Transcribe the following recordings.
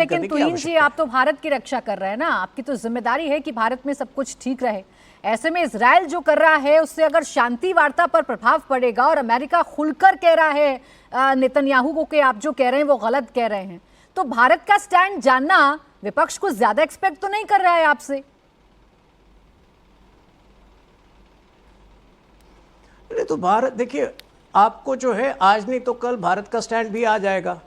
लेकिन करने की तुहिन जी, आवश्यकता है। आप तो भारत की रक्षा कर रहे हैं ना, आपकी तो जिम्मेदारी है कि भारत में सब कुछ ठीक रहे। ऐसे में इजराइल जो कर रहा है उससे अगर शांति वार्ता पर प्रभाव पड़ेगा और अमेरिका खुलकर कह रहा है नेतन्याहू को कि आप जो कह रहे हैं वो गलत कह रहे हैं, तो भारत का स्टैंड जानना विपक्ष को ज्यादा एक्सपेक्ट तो नहीं कर रहा है आपसे? अरे तो भारत देखिए, आपको जो है आज नहीं तो कल भारत का स्टैंड भी आ जाएगा।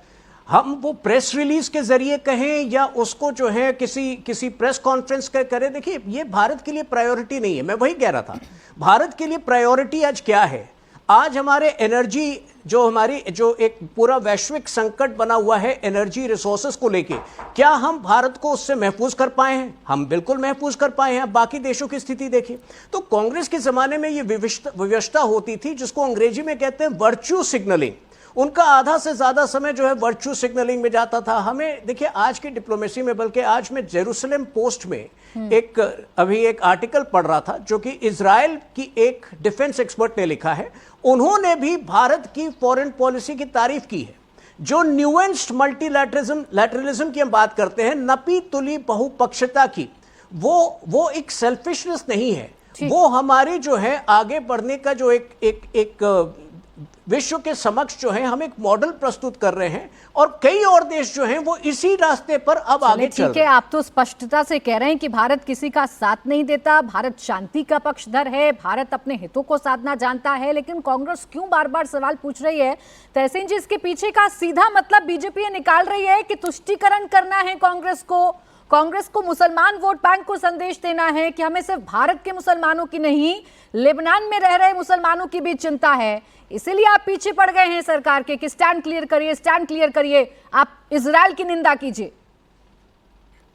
हम वो प्रेस रिलीज के जरिए कहें या उसको जो है किसी किसी प्रेस कॉन्फ्रेंस का करें, देखिए ये भारत के लिए प्रायोरिटी नहीं है। मैं वही कह रहा था, भारत के लिए प्रायोरिटी आज क्या है? आज हमारे एनर्जी जो एक पूरा वैश्विक संकट बना हुआ है एनर्जी रिसोर्सेस को लेके, क्या हम भारत को उससे महफूज कर पाए हैं? हम बिल्कुल महफूज कर पाए हैं। बाकी देशों की स्थिति देखिए। तो कांग्रेस के जमाने में ये विवशता होती थी जिसको अंग्रेजी में कहते हैं वर्च्यू सिग्नलिंग। उनका आधा से ज्यादा समय जो है वर्च्यू सिग्नलिंग में जाता था। हमें देखिए आज की डिप्लोमेसी में, बल्कि आज मैं जेरूसलम पोस्ट में अभी एक आर्टिकल पढ़ रहा था जो कि इजराइल की एक डिफेंस एक्सपर्ट ने लिखा है। उन्होंने भी भारत की फॉरेन पॉलिसी की तारीफ की है। जो न्यूएंस्ड मल्टीलैटरलिज्म की हम बात करते हैं, नपी तुली बहुपक्षता की, वो एक सेल्फिशनेस नहीं है, वो हमारी जो है आगे बढ़ने का जो एक विश्व के समक्ष जो है हम एक मॉडल प्रस्तुत कर रहे हैं और कई और देश जो हैं वो इसी रास्ते पर अब आगे चल रहे हैं। ठीक है, आप तो स्पष्टता से कह रहे हैं कि भारत किसी का साथ नहीं देता, भारत शांति का पक्षधर है, भारत अपने हितों को साधना जानता है, लेकिन कांग्रेस क्यों बार बार सवाल पूछ रही है? तहसीन जी, इसके पीछे का सीधा मतलब बीजेपी ये निकाल रही है कि तुष्टीकरण करना है कांग्रेस को मुसलमान वोट बैंक को संदेश देना है कि हमें सिर्फ भारत के मुसलमानों की नहीं, लेबनान में रह रहे मुसलमानों की भी चिंता है, इसीलिए आप पीछे पड़ गए हैं सरकार के कि स्टैंड क्लियर करिए, आप इजराइल की निंदा कीजिए।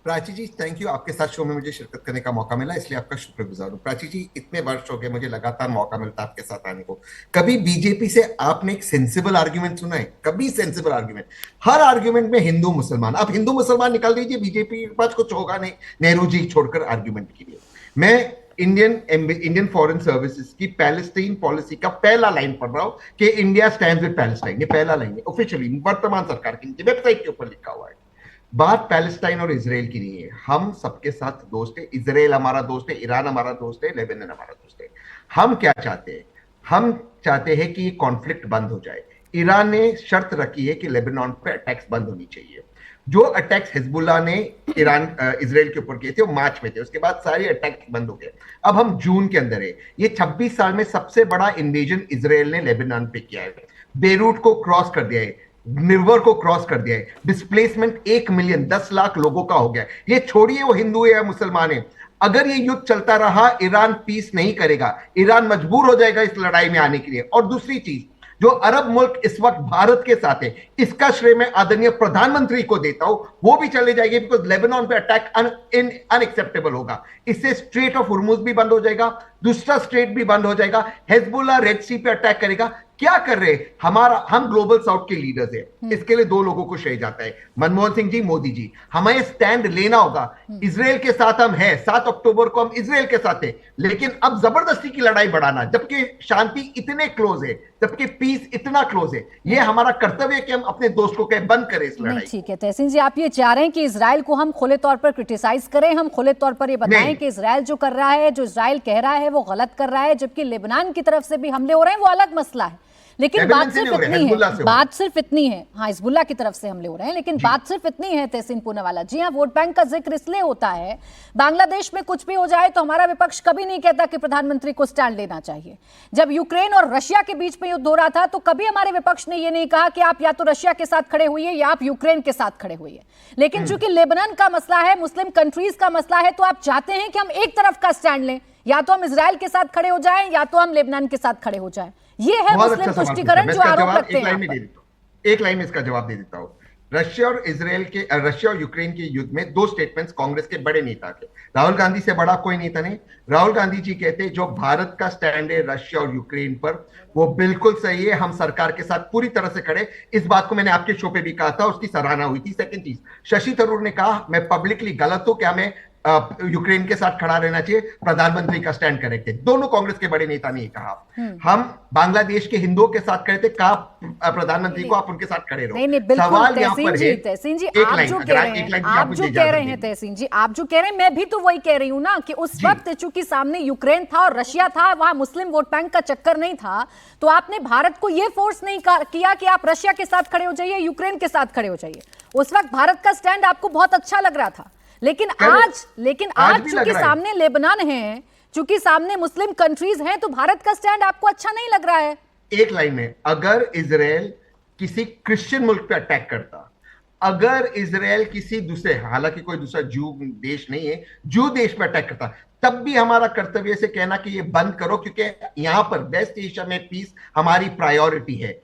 प्राची जी, थैंक यू। आपके साथ शो में मुझे शिरकत करने का मौका मिला, इसलिए आपका शुक्रगुजार हूं। प्राची जी, इतने वर्ष हो गए मुझे लगातार मौका मिलता आपके साथ आने को। कभी बीजेपी से आपने एक सेंसिबल आर्ग्यूमेंट सुना है? कभी सेंसिबल आर्ग्यूमेंट? हर आर्ग्यूमेंट में हिंदू मुसलमान, आप हिंदू मुसलमान निकाल दीजिए, बीजेपी के पास कुछ होगा नहीं नेहरू जी छोड़कर आर्ग्यूमेंट के लिए। मैं इंडियन फॉरेन सर्विसेज की पैलेस्टाइन पॉलिसी का पहला लाइन पढ़ रहा हूं कि इंडिया स्टैंड्स विद पैलेस्टाइन। ये पहला लाइन है ऑफिशियली वर्तमान सरकार की वेबसाइट के ऊपर लिखा हुआ है। बात पैलेस्टाइन और इजराइल की नहीं है, हम सबके साथ दोस्त है। इजराइल हमारा दोस्त है, ईरान हमारा दोस्त है, लेबनान हमारा दोस्त है। हम क्या चाहते हैं? हम चाहते हैं कि कॉन्फ्लिक्ट बंद हो जाए। ईरान ने शर्त रखी है कि लेबनान पे अटैक्स बंद होनी चाहिए। जो अटैक्स हिजबुल्लाह ने इजराइल के ऊपर किए थे वो मार्च में थे, उसके बाद सारे अटैक बंद हो गए। अब हम जून के अंदर है। ये 26 साल में सबसे बड़ा इन्वेजन इजराइल ने लेबनान पे किया है। बेरूट को क्रॉस कर दिया है, निर्वर को क्रॉस कर दिया है। डिस्प्लेसमेंट 1 मिलियन 10 लाख लोगों का हो गया। ये छोड़िए वो हिंदू है या मुसलमान है, अगर ये युद्ध चलता रहा ईरान पीस नहीं करेगा, ईरान मजबूर हो जाएगा इस लड़ाई में आने के लिए। और दूसरी चीज, जो अरब मुल्क इस वक्त भारत के साथ है, इसका श्रेय मैं आदरणीय प्रधानमंत्री को देता हूं। वो भी चले जाएंगे बिकॉज लेबनान पे अटैक अनएक्सेप्टेबल होगा। इससे स्ट्रेट ऑफ हुर्मुज भी बंद हो जाएगा, दूसरा स्ट्रेट भी बंद हो जाएगा। हिजबुल्लाह रेड सी पे अटैक करेगा। क्या कर रहे हैं? हम ग्लोबल साउथ के लीडर्स हैं, इसके लिए 2 लोगों को श्रेय जाता है, मनमोहन सिंह जी, मोदी जी। हमें स्टैंड लेना होगा। इजराइल के साथ हम हैं, 7 अक्टूबर को हम इजराइल के साथ हैं, लेकिन अब जबरदस्ती की लड़ाई बढ़ाना, जबकि शांति इतने क्लोज है, जबकि पीस इतना क्लोज है, ये हमारा कर्तव्य है कि हम अपने दोस्त को कहें बंद करें इस लड़ाई। ठीक है तहसीन जी, आप ये चाह रहे हैं कि इजराइल को हम खुले तौर पर क्रिटिसाइज करें, हम खुले तौर पर ये बताएं कि इजराइल जो कर रहा है, जो इजराइल कह रहा है वो गलत कर रहा है, जबकि लेबनान की तरफ से भी हमले हो रहे हैं, वो अलग मसला है। लेकिन बात सिर्फ इतनी है, हाँ हिजबुल्लाह की तरफ से हमले हो रहे हैं, लेकिन बात सिर्फ इतनी है तहसीन पूनावाला जी। हाँ, वोट बैंक का जिक्र इसलिए होता है, बांग्लादेश में कुछ भी हो जाए तो हमारा विपक्ष कभी नहीं कहता कि प्रधानमंत्री को स्टैंड लेना चाहिए। जब यूक्रेन और रशिया के बीच में युद्ध हो रहा था तो कभी हमारे विपक्ष ने यह नहीं कहा कि आप या तो रशिया के साथ खड़े हुई है या आप यूक्रेन के साथ खड़े हुई है। लेकिन चूंकि लेबनान का मसला है, मुस्लिम कंट्रीज का मसला है, तो आप चाहते हैं कि हम एक तरफ का स्टैंड लें, या तो हम इजराइल के साथ खड़े हो जाएं या तो हम लेबनान के साथ खड़े हो जाएं। ये है मुस्लिम तुष्टीकरण जो आरोप लगते हैं। एक लाइन में इसका जवाब दे देता हूं। रशिया और यूक्रेन के युद्ध में 2 स्टेटमेंट्स कांग्रेस के बड़े नेता थे। राहुल गांधी से बड़ा कोई नेता नहीं। राहुल गांधी जी कहते जो भारत का स्टैंड है रशिया और यूक्रेन पर, वो बिल्कुल सही है, हम सरकार के साथ पूरी तरह से खड़े। इस बात को मैंने आपके शो पे भी कहा था, उसकी सराहना हुई थी। सेकंड चीज, शशि थरूर ने कहा मैं पब्लिकली गलत हूं कि हमें यूक्रेन के साथ खड़ा रहना चाहिए, प्रधानमंत्री का स्टैंड करेक्ट है। दोनों कांग्रेस के बड़े नेता ने ये कहा। हम बांग्लादेश के हिंदुओं के साथ खड़े थे, कहा प्रधानमंत्री को आप उनके साथ खड़े रहो। नहीं नहीं बिल्कुल सवाल यहाँ पर है, तहसीन जी एक आप लाइन, जो अगर कह आप रहे एक हैं, लाइन आप जो कह रहे हैं तहसीन जी, आप जो कह रहे हैं, मैं भी तो वही कह रही हूँ ना कि उस वक्त चूंकि सामने यूक्रेन था और रशिया था, वहां मुस्लिम वोट बैंक का चक्कर नहीं था, तो आपने भारत को यह फोर्स नहीं किया कि आप रशिया के साथ खड़े हो जाइए, यूक्रेन के साथ खड़े हो जाइए। उस वक्त भारत का स्टैंड आपको बहुत अच्छा लग रहा था, लेकिन आज चूंकि सामने लेबनान है, चूंकि सामने मुस्लिम कंट्रीज हैं, तो भारत का स्टैंड आपको अच्छा नहीं लग रहा है। एक लाइन में, अगर इजराइल किसी क्रिश्चियन मुल्क पे अटैक करता, अगर इजराइल किसी दूसरे, हालांकि कोई दूसरा जू देश नहीं है, जू देश पे अटैक करता, तब भी हमारा कर्तव्य से कहना कि ये बंद करो, क्योंकि यहां पर वेस्ट एशिया में पीस हमारी प्रायोरिटी है।